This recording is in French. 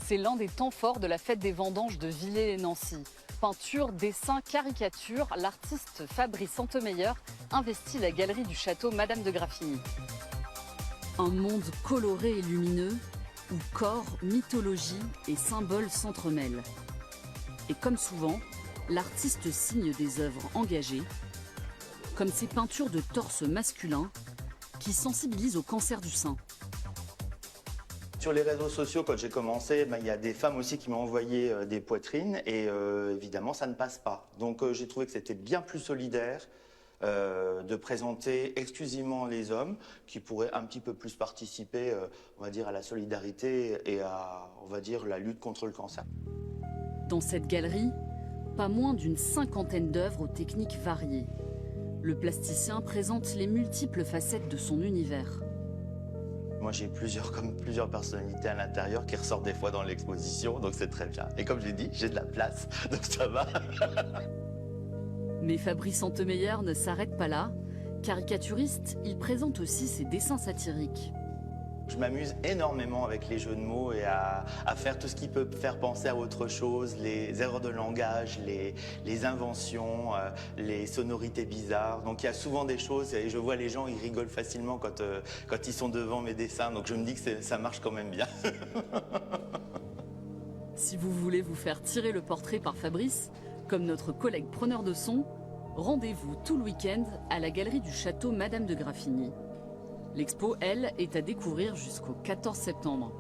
C'est l'un des temps forts de la fête des vendanges de Villers-lès-Nancy. Peinture, dessin, caricature, l'artiste Fabrice Santemeyer investit la galerie du château Madame de Graffigny. Un monde coloré et lumineux où corps, mythologie et symboles s'entremêlent. Et comme souvent, l'artiste signe des œuvres engagées, comme ces peintures de torse masculin qui sensibilisent au cancer du sein. Sur les réseaux sociaux, quand j'ai commencé, il y a des femmes aussi qui m'ont envoyé des poitrines et évidemment, ça ne passe pas. Donc j'ai trouvé que c'était bien plus solidaire de présenter exclusivement les hommes qui pourraient un petit peu plus participer, on va dire, à la solidarité et à, on va dire, la lutte contre le cancer. Dans cette galerie, pas moins d'une 50aine d'œuvres aux techniques variées. Le plasticien présente les multiples facettes de son univers. Moi, j'ai plusieurs personnalités à l'intérieur qui ressortent des fois dans l'exposition, donc c'est très bien. Et comme je l'ai dit, j'ai de la place, donc ça va. Mais Fabrice Santemeyer ne s'arrête pas là. Caricaturiste, il présente aussi ses dessins satiriques. Je m'amuse énormément avec les jeux de mots et à faire tout ce qui peut faire penser à autre chose, les erreurs de langage, les inventions, les sonorités bizarres. Donc il y a souvent des choses et je vois les gens, ils rigolent facilement quand ils sont devant mes dessins. Donc je me dis que ça marche quand même bien. Si vous voulez vous faire tirer le portrait par Fabrice, comme notre collègue preneur de son, rendez-vous tout le week-end à la galerie du château Madame de Graffigny. L'expo, elle, est à découvrir jusqu'au 14 septembre.